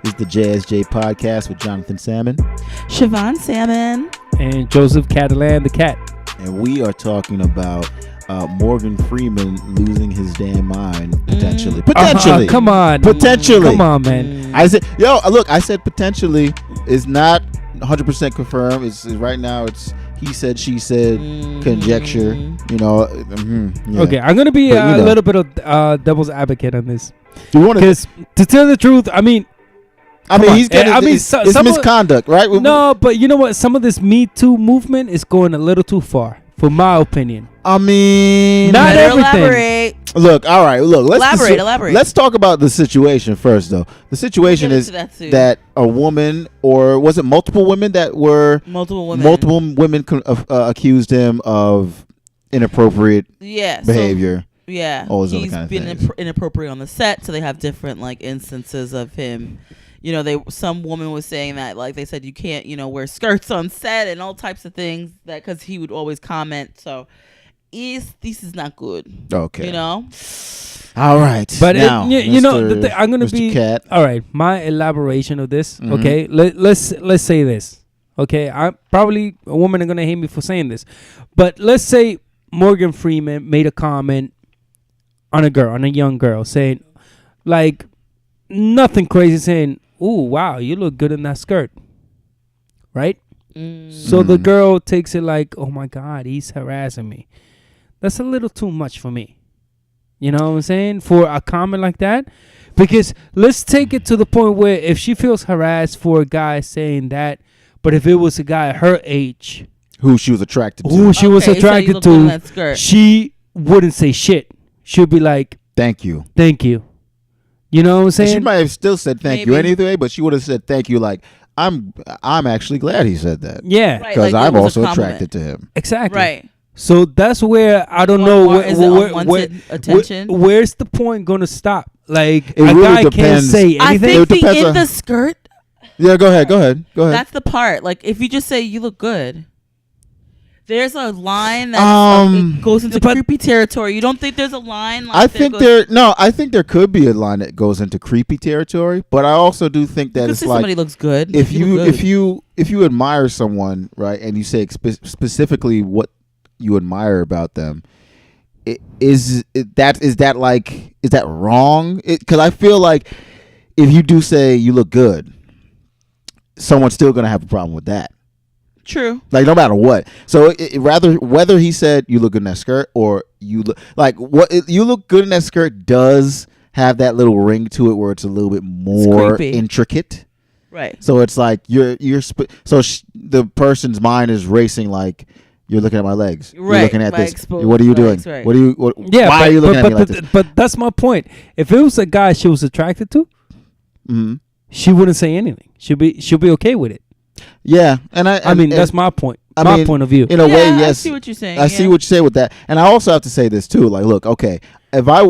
This is the JSJ podcast with Jonathan Salmon, Siobhan Salmon, and Joseph Catalan the cat. And we are talking about Morgan Freeman losing his damn mind potentially. Potentially. Come on. Potentially. Come on, man. I said, I said potentially is not 100% confirmed. It's right now. It's he said, she said, conjecture. You know. Yeah. Okay, I'm gonna be a little bit of devil's advocate on this. Do you want Because to tell the truth, he's getting. It's misconduct, right? No, but you know what? Some of this Me Too movement is going a little too far, for my opinion. I mean, not everything. Elaborate. Look, all right. Look, Elaborate. Let's talk about the situation first, though. The situation is that a woman, or was it multiple women that were multiple women accused him of inappropriate behavior. All those other kind of things. He's been inappropriate on the set, so they have different instances of him. You know, some woman was saying that they said you can't wear skirts on set and all types of things that because he would always comment. So this is not good. Okay. All right. But now, I'm gonna be Cat. All right. My elaboration of this. Mm-hmm. Okay. Let's say this. Okay. I'm probably a woman are gonna hate me for saying this, but let's say Morgan Freeman made a comment on a young girl, saying nothing crazy, saying, "Ooh, wow, you look good in that skirt," right? So the girl takes it like, "Oh my God, he's harassing me." That's a little too much for me. You know what I'm saying? For a comment like that, because let's take it to the point where if she feels harassed for a guy saying that, but if it was a guy her age, who she was attracted to, she wouldn't say shit. She'd be like, thank you. You know what I'm saying? And she might have still said thank you anyway, but she would have said thank you like, I'm actually glad he said that. Yeah. Because I'm also attracted to him. Exactly. Right. So that's where I don't know attention. Where's the point going to stop? Like it really guy depends. Can't say anything. I think the skirt. Yeah, go ahead. That's the part. Like if you just say you look good. There's a line that it goes into creepy territory. You don't think there's a line? I think there could be a line that goes into creepy territory, but I also do think that it's like somebody looks good. If you admire someone, right, and you say specifically what you admire about them, is that wrong? Because I feel like if you do say you look good, someone's still gonna have a problem with that. True. Like no matter what. So whether he said you look good in that skirt or you look you look good in that skirt does have that little ring to it where it's a little bit more intricate. Right. So it's like the person's mind is racing like you're looking at my legs. Right. You're looking at this. What are you doing? Right. Why are you looking at me like this? But that's my point. If it was a guy she was attracted to, she wouldn't say anything. She'll be okay with it. Yeah, and that's my point. My point of view. In a way, yes. I see what you're saying. I see what you say with that, and I also have to say this too. Like, look, okay, if I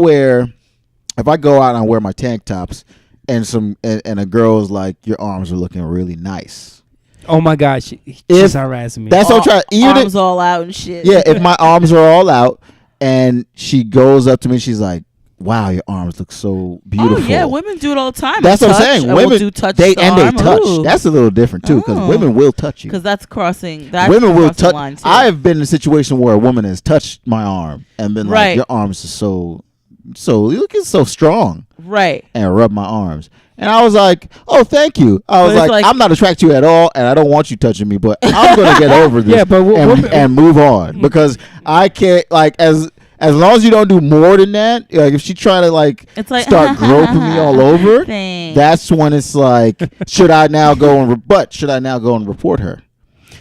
go out and I wear my tank tops, and a girl's like, your arms are looking really nice. Oh my gosh, she's harassing me. That's what I'm trying. Arms all out and shit. Yeah, if my arms are all out, and she goes up to me, she's like, wow, your arms look so beautiful. Oh yeah, women do it all the time. That's what I'm saying. Women do touch they arm. touch. Ooh. That's a little different too, because women will touch you. Because that's crossing. Women will touch. Line too. I've been in a situation where a woman has touched my arm and been like, "Your arms are so you looking so strong." Right. And rub my arms, and I was like, "Oh, thank you." I was like, "I'm not attracted to you at all, and I don't want you touching me, but I'm gonna get over this, and move on because I can't As long as you don't do more than that, like if she try to start groping me all over, that's when it's like, should I now go and report her?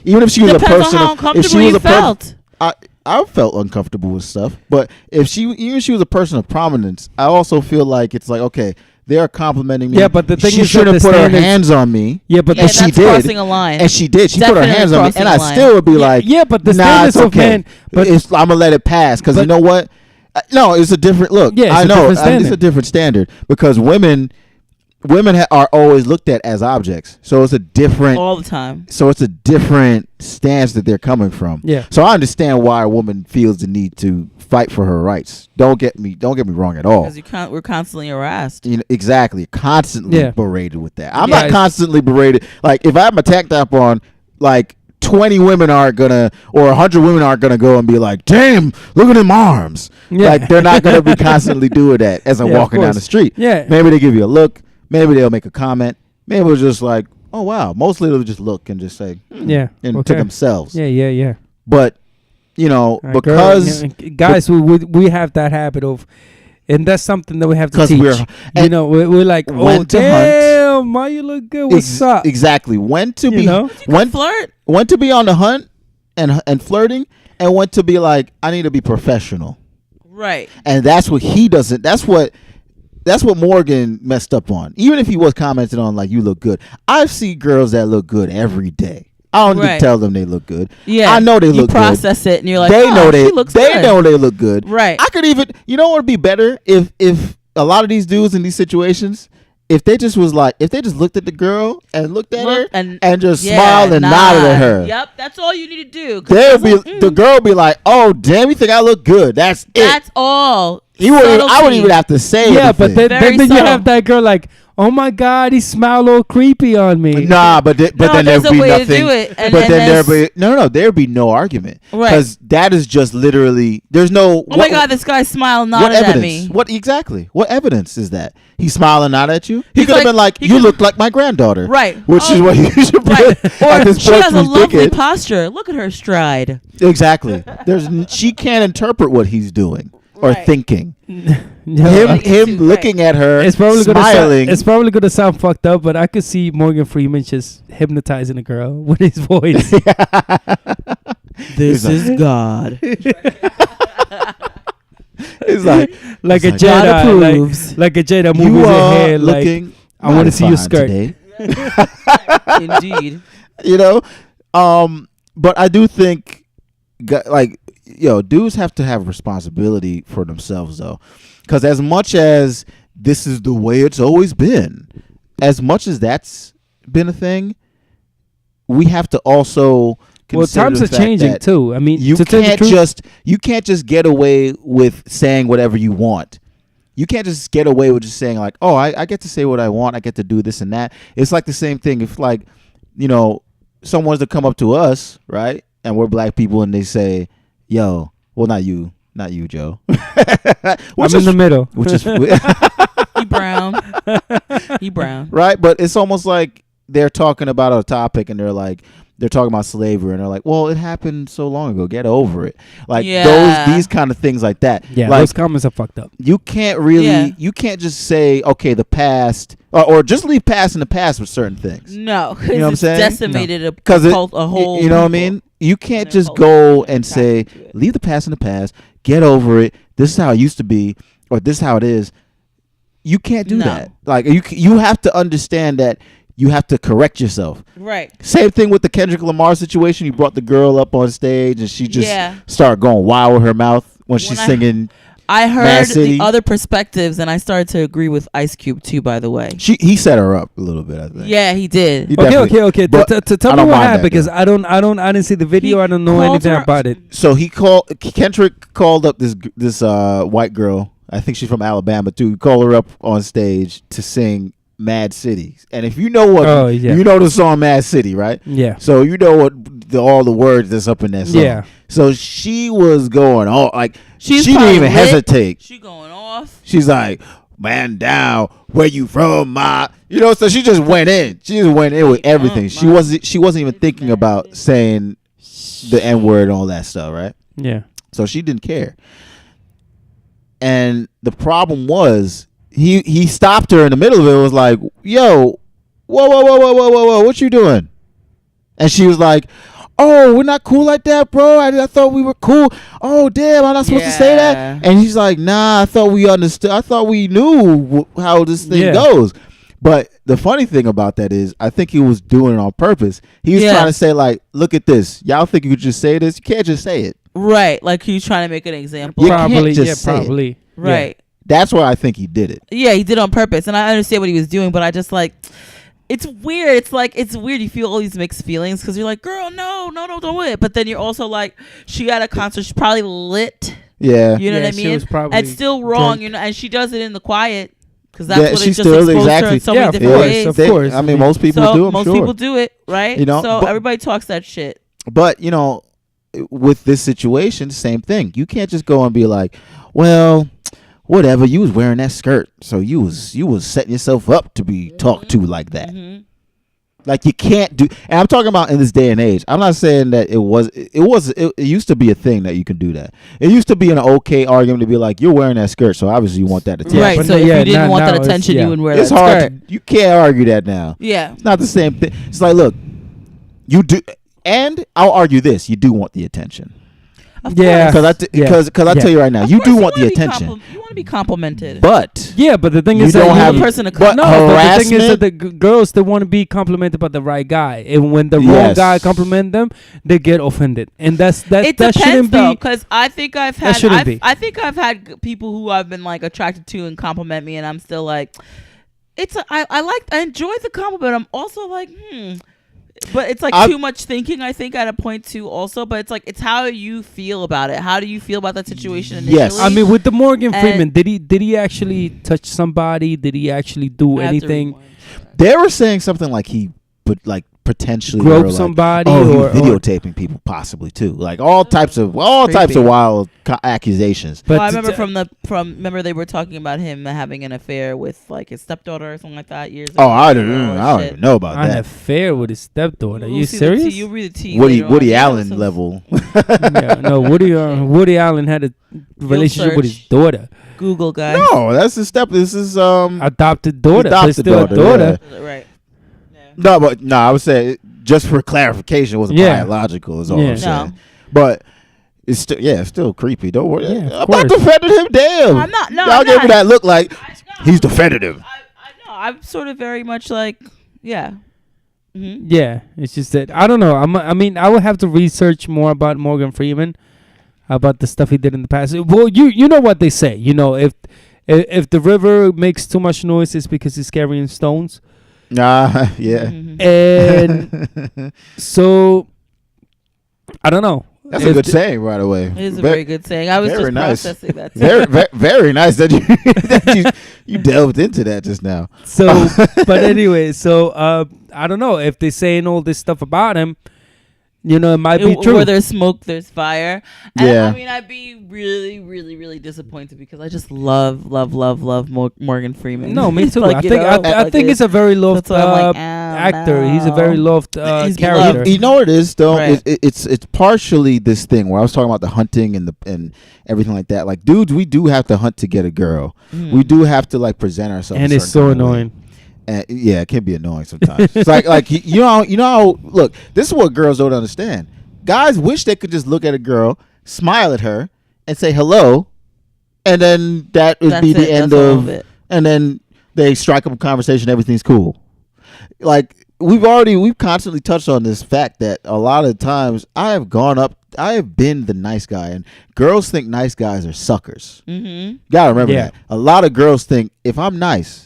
Even if she was Depends on how uncomfortable you felt. I felt uncomfortable with stuff, but if she was a person of prominence, I also feel like it's like, okay, they're complimenting me. Yeah, but the thing she is, shouldn't put her hands on me. Yeah, but and she did. Crossing a line. And she did. She Definitely put her hands on me, and I still would be like, yeah, but the nah, standards it's okay. of men. But I'm gonna let it pass because you know what? No, it's a different look. Yeah, I know it's a different standard because women women are always looked at as objects, so it's a different all the time. So it's a different stance that they're coming from. Yeah. So I understand why a woman feels the need to fight for her rights. Don't get me wrong at all. Because we're constantly harassed. Exactly, constantly berated with that. I'm not constantly berated. Like if I have my tank top on, like 20 women aren't gonna, or 100 women aren't gonna go and be like, damn, look at them arms. Yeah. Like they're not gonna be constantly doing that as I'm walking down the street. Yeah. Maybe they give you a look. Maybe they'll make a comment. Maybe it's just like, oh wow. Mostly they'll just look and just say, and to themselves. Yeah. But because guys, we have that habit of, and that's something that we have to teach. We're like, oh damn, why you look good? What's up? Exactly. When to be flirt. When to be on the hunt and flirting, and when to be like, I need to be professional. Right. And that's what he doesn't. That's what Morgan messed up on. Even if he was commenting on like, you look good. I've seen girls that look good every day. I don't need to tell them they look good. Yeah, I know they look good. You process it and you're like, they know she looks good. They know they look good. Right. I could even, what would be better if a lot of these dudes in these situations, if they just looked at the girl and looked at her and just smiled and nodded at her. Yep, that's all you need to do. The girl would be like, oh damn, you think I look good? That's it. That's all. I wouldn't even have to say anything. Yeah, but then you have that girl like, oh my God, he smiled a little creepy on me. Nah, but then there'd be nothing. To do it. But then there'd be no argument. Right. Because that is just literally, there's no. Oh my God, this guy smiled and nodded at me. What evidence is that? He smiled and nodded at you? He could have been like, you look like my granddaughter. Right. Which is what you should be. Right. Or she has a lovely thinking. posture. Look at her stride. Exactly. She can't interpret what he's doing. Or thinking. Him looking at her, smiling. It's probably going to sound fucked up, but I could see Morgan Freeman just hypnotizing a girl with his voice. This is God. It's like a Jedi, like a Jedi moving his head. Like, I want to see your skirt. Indeed. But I do think, like, dudes have to have responsibility for themselves, though. Because as much as this is the way it's always been, as much as that's been a thing, we have to also consider times the are changing too. I mean, you can't just get away with saying whatever you want. You can't just get away with just saying like, oh, I get to say what I want. I get to do this and that. It's like the same thing. If like, someone's to come up to us, right? And we're black people and they say, yo, well, not you, Joe. I'm in the middle. Which is he brown. Right? But it's almost like they're talking about a topic and they're talking about slavery and they're like, well, it happened so long ago. Get over it. Like these kind of things like that. Yeah, like, those comments are fucked up. You can't really, you can't just say, okay, the past, or just leave past in the past with certain things. No, because it's decimated a whole. You know what I mean? You can't just go and say, leave the past in the past, get over it. This is how it used to be, or this is how it is. You can't do that. Like you have to understand that you have to correct yourself. Right. Same thing with the Kendrick Lamar situation. You brought the girl up on stage and she just started going wild with her mouth when she's singing. I heard the other perspectives and I started to agree with Ice Cube too, by the way. He set her up a little bit, I think. Yeah, he did. Okay. Tell me what happened because I didn't see the video. I don't know anything about it. So Kendrick called up this white girl. I think she's from Alabama too. He called her up on stage to sing Mad City. And if you know you know the song Mad City, right? Yeah. So you know what all the words that's up in that song. Yeah. So she was going on like she didn't even hesitate. She going off. She's like, man down, where you from, ma? So she just went in. She just went in with everything. She wasn't even thinking about saying the N-word and all that stuff, right? Yeah. So she didn't care. And the problem was he stopped her in the middle of it and was like, yo, whoa, what you doing? And she was like, oh, we're not cool like that, bro. I thought we were cool. Oh, damn, I'm not supposed to say that? And he's like, nah, I thought we understood. I thought we knew how this thing goes. But the funny thing about that is I think he was doing it on purpose. He was trying to say, like, look at this. Y'all think you could just say this? You can't just say it. Right. Like he's trying to make an example. You can't just say it. Right. That's why I think he did it. Yeah, he did it on purpose, and I understand what he was doing, but I just like, it's weird. It's like, it's weird. You feel all these mixed feelings because you're like, girl, no, don't do it. But then you're also like, she at a concert, she's probably lit. Yeah, you know what I mean. It's still wrong, drunk. And she does it in the quiet because that's what it just exposed her in so many different ways. Of course. I mean, most people do. Most people do it, right? So everybody talks that shit. But with this situation, same thing. You can't just go and be like, well, whatever, you was wearing that skirt, so you was setting yourself up to be talked to like that. Like, you can't do, and I'm talking about in this day and age. I'm not saying that it used to be a thing that you can do that. It used to be an okay argument to be like, you're wearing that skirt, so obviously you want that attention. Right, so if you didn't want that attention, you wouldn't wear that skirt. It's hard. You can't argue that now. Yeah. It's not the same thing. It's like, look, you do, and I'll argue this, you do want the attention. Yeah, because I tell you right now, you do want the attention. You want to be complimented, but the thing is, you don't have a person to but the thing is that the girls, they want to be complimented by the right guy, and when the wrong guy compliment them, they get offended, and that shouldn't be. Because I think I've had people who I've been like attracted to and compliment me, and I'm still like, I enjoy the compliment. I'm also like, But it's like too much thinking, I think, at a point too also. But it's like, it's how you feel about it. How do you feel about that situation initially? Yes. I mean, with the Morgan Freeman, did he actually touch somebody? Did he actually do anything? They were saying something like he potentially groped somebody, or videotaping people possibly too, like all types of wild accusations. But I remember remember they were talking about him having an affair with like his stepdaughter or something like that years ago. I don't even know about that. An affair with his stepdaughter? Are you serious? You read the tea. Woody Allen level. No, Woody Allen had a relationship with his daughter. Google, guys. No, that's his This is adopted daughter. Adopted daughter. Yeah. Right. No, I would say, just for clarification, it wasn't biological is all I'm saying. But it's still creepy. Don't worry. I'm not defending him. Damn. I'm not. No, y'all gave me that look like he's defending him. I know. I'm sort of very much like, yeah. Mm-hmm. Yeah, it's just that I don't know. I mean, I would have to research more about Morgan Freeman, about the stuff he did in the past. Well, you know what they say. If the river makes too much noise, it's because he's carrying stones. Yeah. And so, I don't know. That's a good saying, by the way. It is a very good saying. I was just processing that. Very nice that you delved into that just now. So, but anyway, I don't know if they're saying all this stuff about him. It might be true. Where there's smoke, there's fire. And I mean, I'd be really, really, really disappointed because I just love Morgan Freeman. No, me too. I think he's a very loved actor. No. He's a very loved character. You know what it is, though? Right. It's partially this thing where I was talking about the hunting and everything like that. Like, dudes, we do have to hunt to get a girl. We do have to present ourselves. And it's so annoying. It can be annoying sometimes. It's like you know. Look, this is what girls don't understand. Guys wish they could just look at a girl, smile at her, and say hello, and then that would be the end of it. And then they strike up a conversation. Everything's cool. Like we've constantly touched on this fact that a lot of times I have been the nice guy, and girls think nice guys are suckers. Mm-hmm. Gotta remember that. A lot of girls think if I'm nice,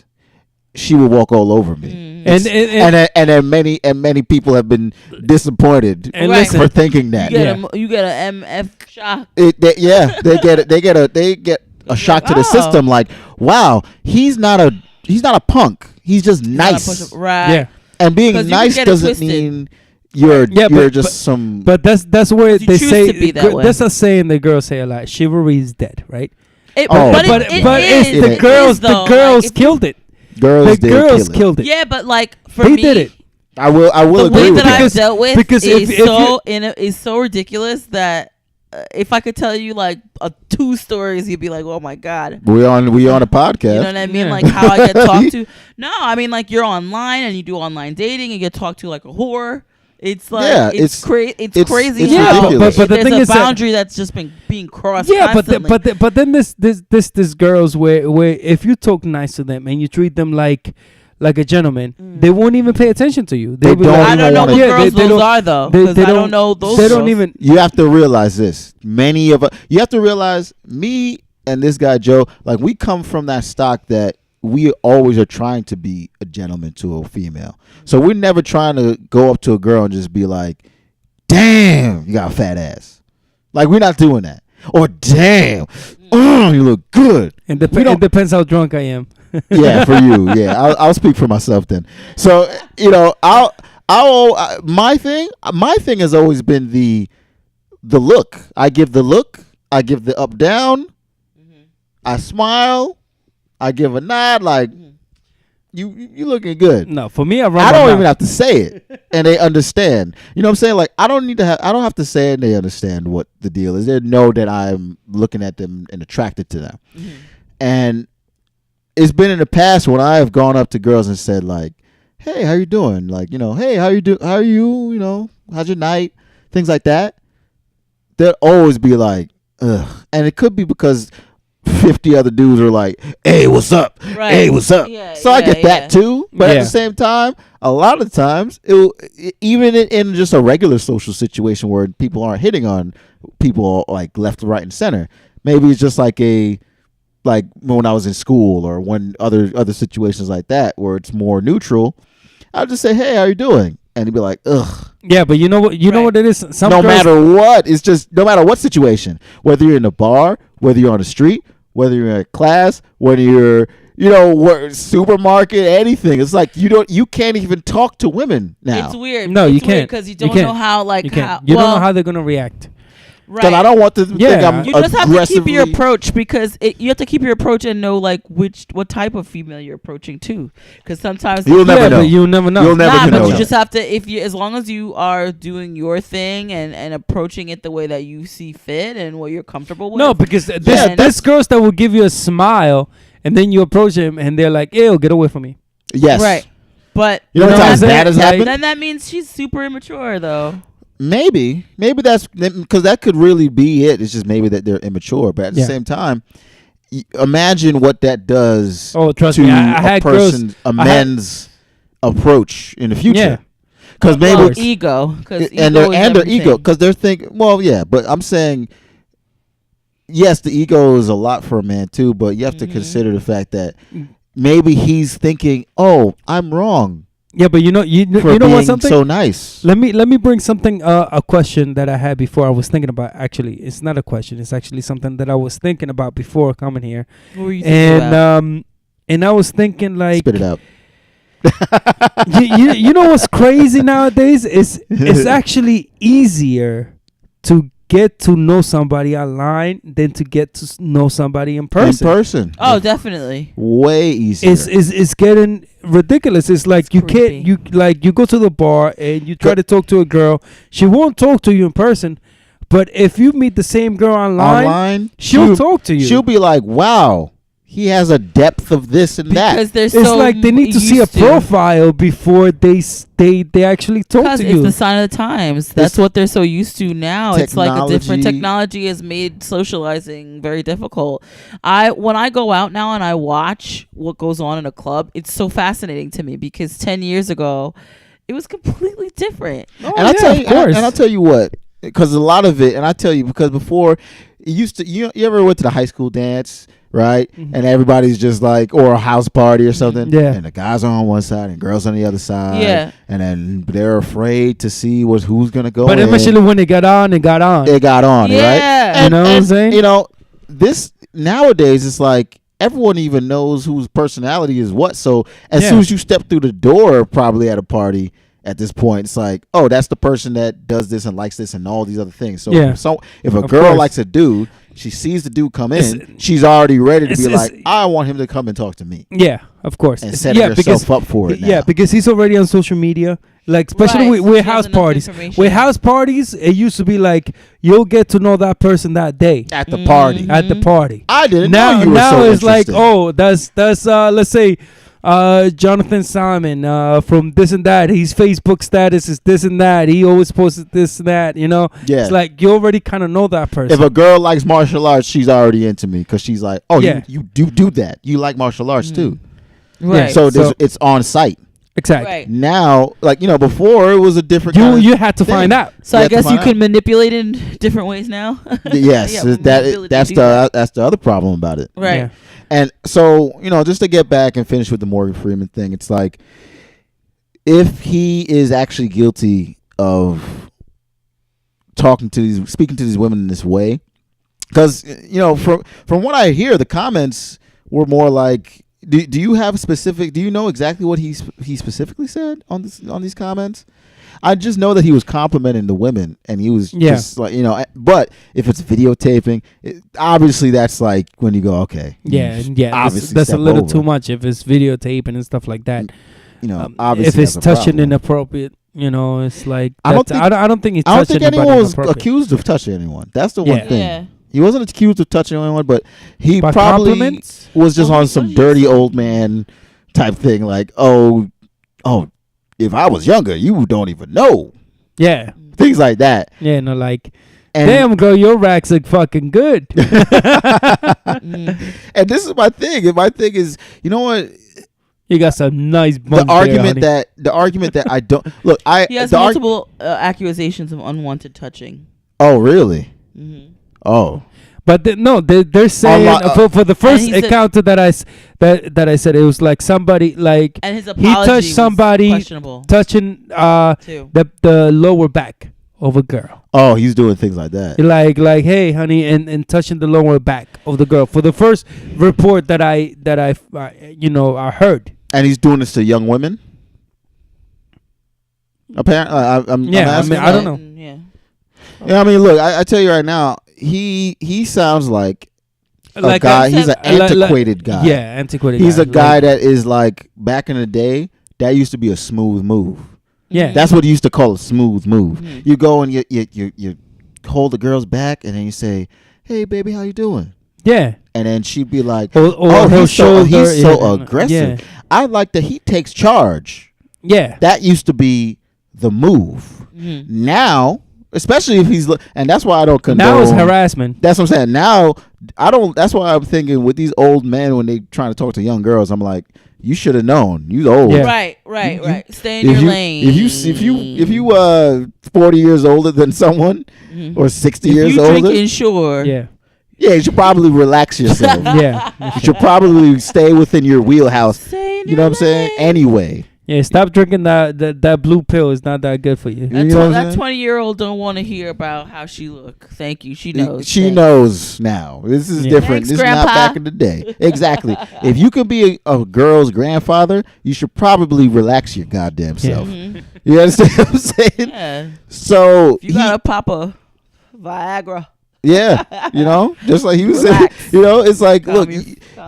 she will walk all over me, and many people have been disappointed for thinking that. You get a MF shock. They get a shock to the system. Like, wow, he's not a punk. He's just nice, right? Yeah, and being nice doesn't mean you're just some. But that's where they say that's a saying the girls say a lot. Chivalry is dead, right? But the girls killed it. Girls killed it. Yeah, but for me, did it. I will agree with that. I've dealt with is so ridiculous that if I could tell you 2 stories, you'd be like, "Oh my god." We on a podcast. You know what I mean? Like how I get talked to. No, I mean you're online and you do online dating and you get talked to like a whore. It's like it's crazy. It's but the thing is, a boundary that's just been being crossed. Yeah, but then this girls where if you talk nice to them and you treat them like a gentleman, they won't even pay attention to you. They don't. I don't know what girls those are though. I don't know those. They don't even. You have to realize this. Many of us. You have to realize me and this guy Joe, like we come from that stock that we always are trying to be a gentleman to a female. So we're never trying to go up to a girl and just be like, damn, you got a fat ass. Like, we're not doing that. Or damn, you look good. And it depends how drunk I am. Yeah, for you. Yeah, I'll speak for myself then. So, my thing has always been the look. I give the look. I give the up down. Mm-hmm. I smile. I give a nod. Like, you looking good. No, for me, I don't even have to say it, and they understand. You know what I'm saying? Like, I don't have to say it, and they understand what the deal is. They know that I'm looking at them and attracted to them. Mm-hmm. And it's been in the past when I have gone up to girls and said, like, hey, how you doing? Like, hey, how are you? How's your night? Things like that. They'll always be like, ugh. And it could be because 50 other dudes are like, hey, what's up? Right. Hey, what's up? Yeah, so I get that too. But at the same time, a lot of times, even in just a regular social situation where people aren't hitting on people like left, right, and center, maybe it's just like when I was in school or when other situations like that where it's more neutral, I'll just say, hey, how you doing? And he'd be like, ugh. Yeah, but you know what? You know what it is? No matter what, it's just no matter what situation, whether you're in a bar, whether you're on the street, whether you're in a class, whether you're, supermarket, anything. It's like you can't even talk to women now. It's weird. No, you can't. Because you don't know how, like, you don't know how they're going to react. Right. Because I don't want to think I'm You just have to keep your approach because you have to keep your approach and know like what type of female you're approaching too. Because sometimes you'll never know. You'll never know. You'll never know. But you just have to as long as you are doing your thing and approaching it the way that you see fit and what you're comfortable with. No, because there's girls that will give you a smile and then you approach them and they're like, "Ew, get away from me." Yes. Right. But you know what time that has happened? Then that means she's super immature though. Maybe that's because that could really be it. It's just maybe that they're immature, but at the same time, imagine what that does to a man's approach in the future. Because maybe ego, and their ego, because they're thinking, but I'm saying, yes, the ego is a lot for a man too, but you have to consider the fact that maybe he's thinking, oh, I'm wrong. Yeah, but you know what? Something so nice. Let me bring something. A question that I had before. I was thinking about. Actually, it's not a question. It's actually something that I was thinking about before coming here. What were you thinking about? And I was thinking like, spit it out. you know what's crazy nowadays? It's actually easier to get to know somebody online than to get to know somebody in person. Oh, definitely. Way easier. It's getting ridiculous. It's like you go to the bar and you try to talk to a girl. She won't talk to you in person, but if you meet the same girl online she'll talk to you. She'll be like, wow, he has a depth of this and that. Because it's like they need to see a profile before they actually talk to you. Because it's the sign of the times. That's what they're so used to now. It's like a different technology has made socializing very difficult. When I go out now and I watch what goes on in a club, it's so fascinating to me because 10 years ago, it was completely different. And I'll tell you what, because a lot of it, and I tell you because before, it used to. You ever went to the high school dance? Right, and everybody's just like, or a house party or something. Yeah, and the guys are on one side and girls on the other side. Yeah, and then they're afraid to see who's gonna go. But eventually, when it got on, it got on. Yeah, right. And, you know what I'm saying? This nowadays it's like everyone even knows whose personality is what. So as soon as you step through the door, probably at a party. At this point, it's like, oh, that's the person that does this and likes this and all these other things. So, if a girl likes a dude, she sees the dude come in, she's already ready to be like, I want him to come and talk to me. Yeah, of course. And set herself up for it now. Yeah, because he's already on social media. Like, especially with house parties. With house parties, it used to be like, you'll get to know that person that day. At the party. At the party. I didn't know you were so Now it's interested. like, oh, that's let's say, Jonathan Simon from this and that. His Facebook status is this and that. He always posts this and that. Yeah. It's like you already kind of know that person. If a girl likes martial arts, she's already into me because she's like, oh, you do that. You like martial arts too. Right. So it's on site. Exactly. Right. Now, like, before it was a different. You had to find out. So I guess you can manipulate in different ways now. Yes, that's the other problem about it. Right. Yeah. And so, just to get back and finish with the Morgan Freeman thing, it's like, if he is actually guilty of speaking to these women in this way, because from what I hear, the comments were more like, do you have specific? Do you know exactly what he specifically said on these comments? I just know that he was complimenting the women, and he was just like, But if it's videotaping, obviously that's like when you go, okay, obviously that's a little too much. If it's videotaping and stuff like that, obviously if it's touching inappropriate, it's like I don't think he's. I don't think anyone was accused of touching anyone. That's the one thing. Yeah. He wasn't accused of touching anyone, but he probably was just on some dirty old man type thing, like, oh, if I was younger, you don't even know. Yeah. Things like that. Yeah, like, damn, girl, your racks look fucking good. And this is my thing. And my thing is, you know what? You got some nice the argument that I don't... Look, he has multiple accusations of unwanted touching. Oh, really? Mm-hmm. Oh. But they're saying for the first encounter that I said, it was like somebody like, and his he touched somebody touching the lower back of a girl. Oh, he's doing things like that. Like hey honey, and touching the lower back of the girl for the first report that I heard. And he's doing this to young women. Apparently, I don't know. Yeah, I mean, look, I tell you right now, he sounds like a guy. He's an antiquated guy. Yeah, antiquated. He's a guy that is like, back in the day, that used to be a smooth move. Yeah, that's what he used to call a smooth move. Mm-hmm. You go and you hold the girl's back, and then you say, "Hey, baby, how you doing?" Yeah, and then she'd be like, he's so aggressive. Yeah. I like that he takes charge. Yeah, that used to be the move. Mm-hmm. Now, especially if he's, and that's why I don't condone. Now it's harassment. That's what I'm saying. Now I don't. That's why I'm thinking with these old men, when they trying to talk to young girls, I'm like, you should have known. You old. Yeah. Right. Stay in your lane. If you 40 years older than someone, mm-hmm. or 60 years older, if you drink Ensure, yeah, you should probably relax yourself. Yeah, you should probably stay within your wheelhouse. You know what I'm saying? Anyway. Yeah, stop drinking that blue pill. It's not that good for you. That 20-year-old don't want to hear about how she look. Thank you. She knows. She knows now. This is different. This is not back in the day. Exactly. If you could be a girl's grandfather, you should probably relax your goddamn self. Mm-hmm. You understand what I'm saying? Yeah. So if you gotta pop a Viagra. Yeah, just like he was saying. It's like, look,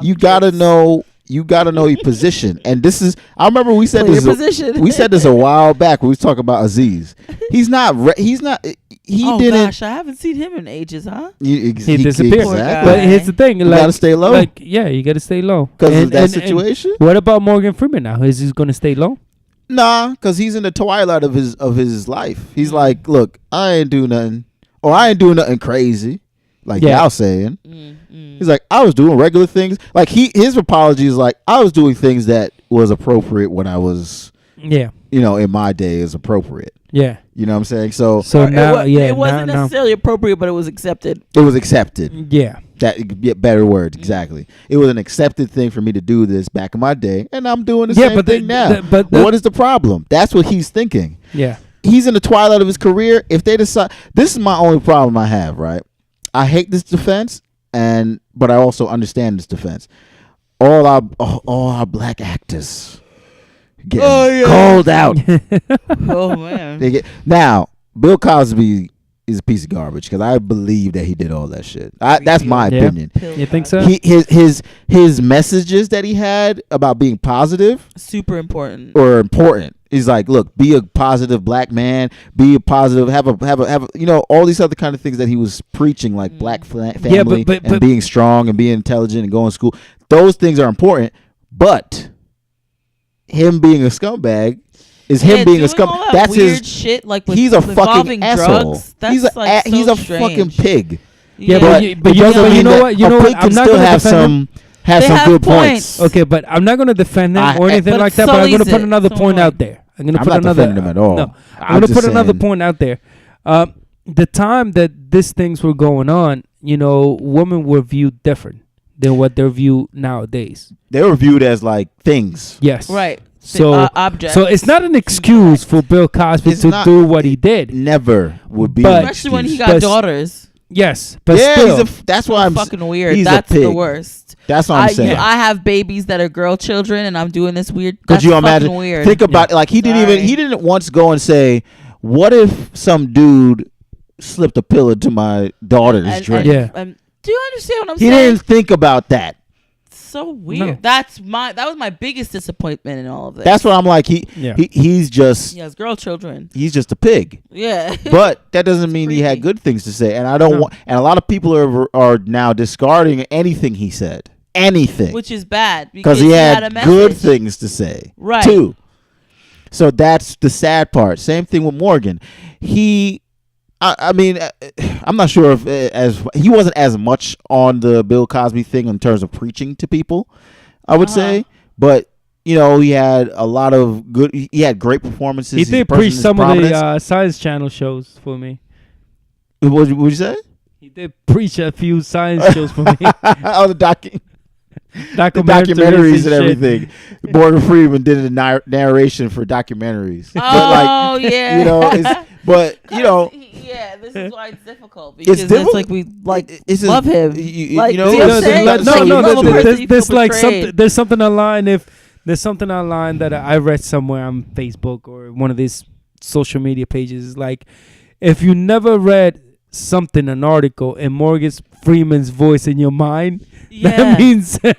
you gotta know. You got to know your position. And this is, I remember we said this a while back when we was talking about Aziz. He didn't. Gosh, I haven't seen him in ages, huh? He disappeared. Exactly. But here's the thing. You got to stay low. You got to stay low. Because of that situation? What about Morgan Freeman now? Is he going to stay low? Nah, because he's in the twilight of his life. He's like, look, I ain't do nothing. Or I ain't doing nothing crazy. Like y'all saying. He's like, I was doing regular things. Like his apology is like, I was doing things that was appropriate when I was, in my day is appropriate. Yeah. You know what I'm saying? So now, it wasn't necessarily appropriate, but it was accepted. It was accepted. Yeah. Better word. Exactly. It was an accepted thing for me to do this back in my day, and I'm doing the same thing now. But what is the problem? That's what he's thinking. Yeah. He's in the twilight of his career. If they decide, this is my only problem I have, right? I hate this defense, but I also understand this defense. All our black actors getting called out. Oh man! Now Bill Cosby is a piece of garbage because I believe that he did all that shit. That's my opinion. You think so? His messages that he had about being positive, super important. He's like, look, be a positive black man, be a positive, have a all these other kind of things that he was preaching, like black family and being strong and being intelligent and going to school. Those things are important, but him being a scumbag is him being a scumbag. That's his shit. Like he's a fucking asshole. He's a fucking pig. Yeah, but you know what? You know what? I'm not gonna defend him. has some good points. Okay, but I'm not going to defend him or anything like that. But I'm going to put another point out there. I'm not defending him at all. No, I'm going to put another point out there. The time that these things were going on, women were viewed different than what they're viewed nowadays. They were viewed as like things. Yes. Right. So, objects. So it's not an excuse for Bill Cosby to do what he did. Never would be. Especially when he got daughters. Yes, but still, that's why I'm fucking weird. That's the worst. That's what I'm saying. I have babies that are girl children, and I'm doing this weird. Could you imagine? Weird. Think about it. Like he didn't once go and say, "What if some dude slipped a pill into my daughter's drink?" Do you understand what I'm saying? He didn't think about that. So weird. No. That was my biggest disappointment in all of this. That's what I'm like. He's just. He has girl children. He's just a pig. Yeah. But that doesn't mean he had good things to say. And I don't want. And a lot of people are now discarding anything he said. Anything. Which is bad because he had good things to say. Right. Too. So that's the sad part. Same thing with Morgan. I mean, I'm not sure if as he wasn't as much on the Bill Cosby thing in terms of preaching to people, I would say, but he had a lot of good. He had great performances. He did preach some of the Science Channel shows for me. What would you say? He did preach a few science shows for me. Oh, the documentaries and everything. Morgan Freeman did a narration for documentaries. Oh, yeah. But yeah, this is why it's difficult because it's like we love him. There's something online. If there's something online that I read somewhere on Facebook or one of these social media pages, like if you never read an article in Morgan Freeman's voice in your mind, that means you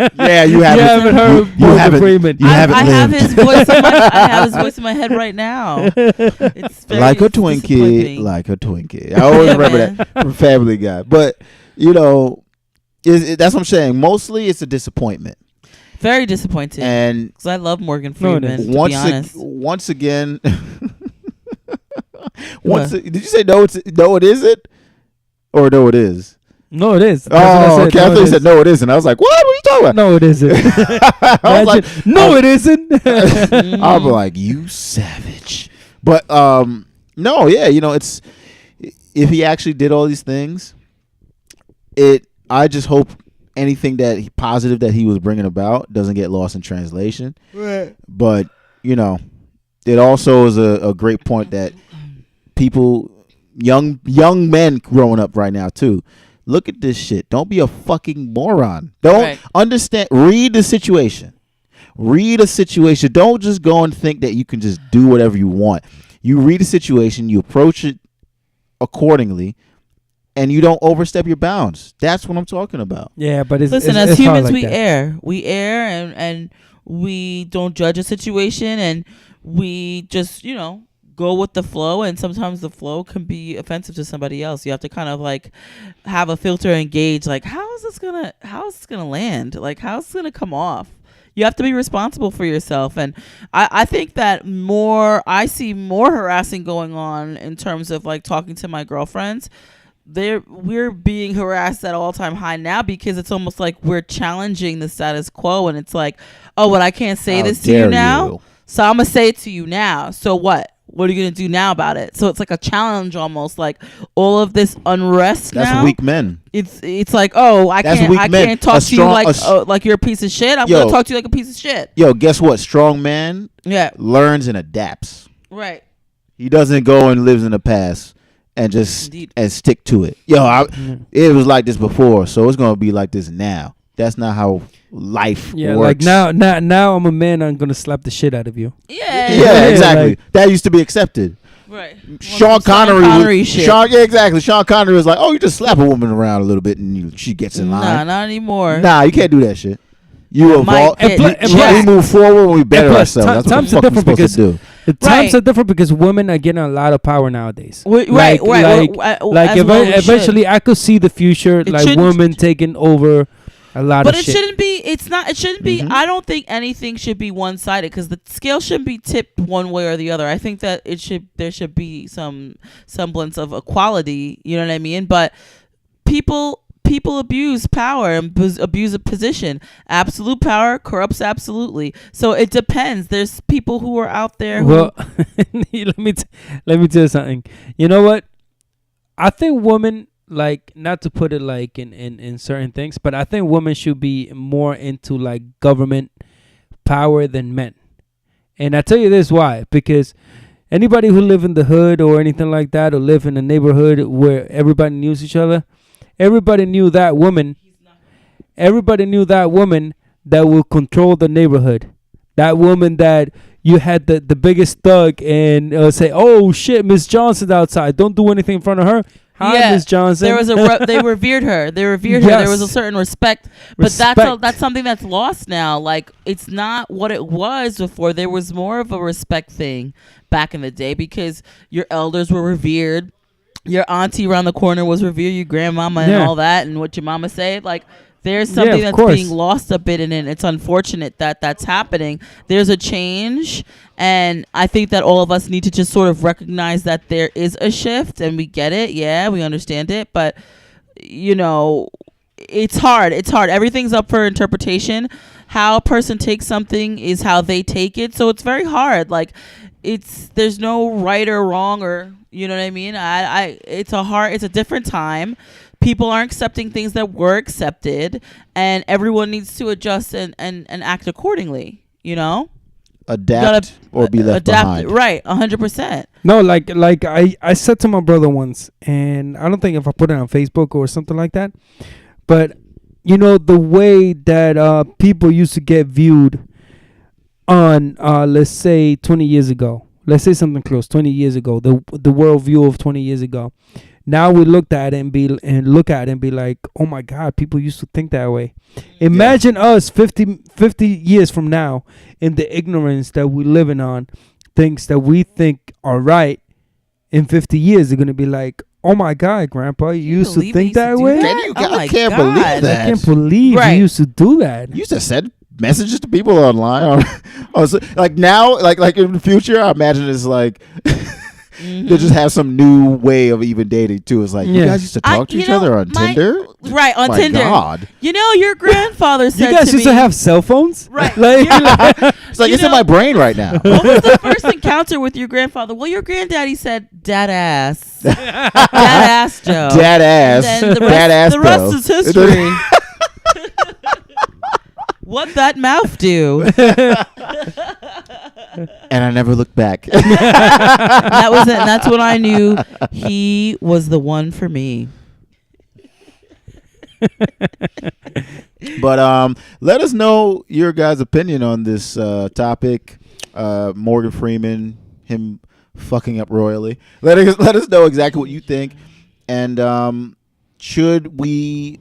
haven't heard Morgan Freeman. I have his voice. I have his voice in my head right now. It's like a Twinkie. I always remember that from Family Guy. But that's what I'm saying. Mostly, it's a disappointment. Very disappointing. And because I love Morgan Freeman. To be honest. Once again, did you say no? No, it isn't. Or no, it is. No, it is. Oh, okay. I thought you said no, it isn't. I was like, what? What are you talking about? No, it isn't. I was like, no, it isn't. I'll be like, you savage. But no, yeah, it's if he actually did all these things, I just hope anything positive that he was bringing about doesn't get lost in translation. Right. But it also is a great point that people. Young men growing up right now too. Look at this shit. Don't be a fucking moron. Don't understand. Read the situation. Read a situation. Don't just go and think that you can just do whatever you want. You read a situation. You approach it accordingly, and you don't overstep your bounds. That's what I'm talking about. Yeah, but as humans, we err. We err, and we don't judge a situation, and we just go with the flow, and sometimes the flow can be offensive to somebody else. You have to kind of like have a filter and gauge like how is this gonna land, like how's this gonna come off. You have to be responsible for yourself, and I think that I see more harassing going on in terms of like talking to my girlfriends. We're being harassed at all-time high now because it's almost like we're challenging the status quo, and it's like, oh, what, I can't say this to you now, so I'm gonna say it to you now, so what are you gonna do now about it? So it's like a challenge, almost like all of this unrest. That's weak men. It's like, oh, I can't talk to you like you're a piece of shit. I'm gonna talk to you like a piece of shit. Yo, guess what? Strong man learns and adapts. Right. He doesn't go and lives in the past and just and stick to it. It was like this before, so it's gonna be like this now. That's not how life works. Like now I'm a man. I'm gonna slap the shit out of you. Yeah, exactly. Like, that used to be accepted. Right. Sean Connery exactly. Sean Connery was like, oh, you just slap a woman around a little bit and she gets in line. Nah, not anymore. Nah, you can't do that shit. You evolve. We move forward when we better ourselves. That's what the fuck we're supposed to do. The times are different because women are getting a lot of power nowadays. Right. Eventually, I could see the future, like women taking over a lot of shit. But it shouldn't be. It's not. It shouldn't be. I don't think anything should be one-sided because the scale shouldn't be tipped one way or the other. I think that there should be some semblance of equality. You know what I mean? But people people abuse power and abuse a position. Absolute power corrupts absolutely. So it depends. There's people who are out there who... Well, let me tell you something. You know what? I think women, like, not to put it like in certain things, but I think women should be more into like government power than men. And I tell you this why, because anybody who live in the hood or anything like that, or live in a neighborhood where everybody knows each other, everybody knew that woman that will control the neighborhood. That woman that you had the biggest thug and say, oh shit, Miss Johnson's outside, don't do anything in front of her. Hi, Miss Johnson. There was they revered her. Yes. Her. There was a certain respect, but that's something that's lost now. Like, it's not what it was before. There was more of a respect thing back in the day because your elders were revered, your auntie around the corner was revered, your grandmama and all that, and what your mama said. Like, there's something that's being lost a bit in it. It's unfortunate that that's happening. There's a change, and I think that all of us need to just sort of recognize that there is a shift, and we get it. Yeah, we understand it, but, you know, it's hard. It's hard. Everything's up for interpretation. How a person takes something is how they take it, so it's very hard. Like, there's no right or wrong, or, you know what I mean? It's a different time. People aren't accepting things that were accepted, and everyone needs to adjust and act accordingly, you know? Adapt or be left behind. Right, 100%. No, like I said to my brother once, and I don't think if I put it on Facebook or something like that, but, you know, the way that people used to get viewed on, let's say 20 years ago, let's say something close, 20 years ago, the world view of 20 years ago. Now we look at it and be like, oh my God, people used to think that way. Imagine us 50 years from now in the ignorance that we're living on, things that we think are right. In 50 years, they're going to be like, oh my God, Grandpa, you used to think that way? I can't believe that. I can't believe you used to do that. You used to send messages to people online. Like now, like in the future, I imagine it's like... They'll just have some new way of even dating too. It's like, you guys used to talk to each other on Tinder? Right, on Tinder. God. You know, your grandfather said to me... You guys used to have cell phones? Right. It's like, it's in my brain right now. What was the first encounter with your grandfather? Well, your granddaddy said, dad ass. Dad ass, Joe. Dad ass. And the rest is history. What that mouth do? And I never looked back. That was it. And that's when I knew he was the one for me. But let us know your guys' opinion on this topic. Morgan Freeman, him fucking up royally. Let us know exactly what you think. And should we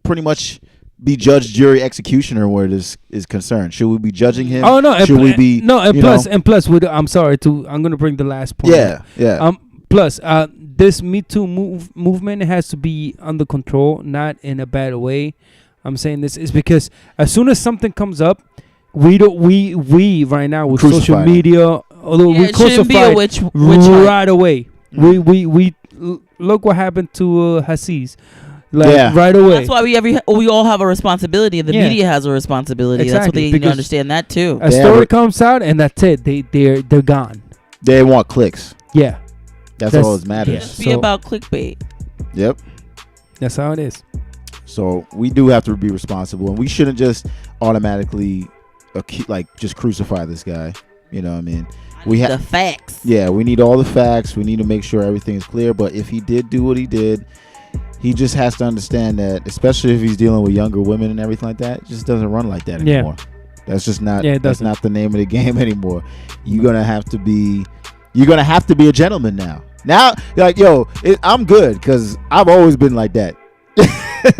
pretty much be judge, jury, executioner where this is concerned? Should we be judging him? Oh no! Should we be? No, and plus, I'm sorry I'm going to bring the last point. Yeah. Plus, this Me Too movement has to be under control, not in a bad way. I'm saying this is because as soon as something comes up, we right now with social media, although we crucify right away. We look what happened to Hassis. Right away. That's why we all have a responsibility, and the media has a responsibility. Exactly. That's what they need to understand that too. A story comes out, and that's it. They're gone. They want clicks. Yeah, that's all that matters. Just be about clickbait. Yep, that's how it is. So we do have to be responsible, and we shouldn't just automatically just crucify this guy. You know what I mean? We have the facts. Yeah, we need all the facts. We need to make sure everything is clear. But if he did do what he did, he just has to understand that, especially if he's dealing with younger women and everything like that, it just doesn't run like that anymore. That's just not. That's not the name of the game anymore. You're gonna have to be a gentleman now. Now, you're like, yo, I'm good because I've always been like that.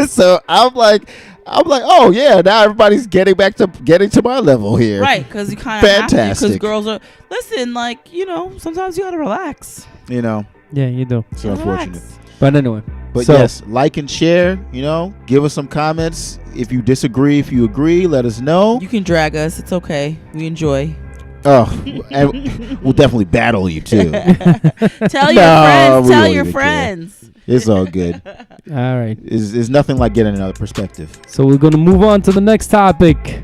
So I'm like, oh yeah, now everybody's getting to my level here. Right, because you kind of fantastic. Because girls are like, you know, sometimes you gotta relax. You know. Yeah, you do. It's unfortunate. But anyway. But yes, like and share, you know, give us some comments. If you disagree, if you agree, let us know. You can drag us. It's okay. We enjoy. Oh, and we'll definitely battle you too. Tell your friends. Tell your friends. Care. It's all good. All right. It's nothing like getting another perspective. So we're gonna move on to the next topic.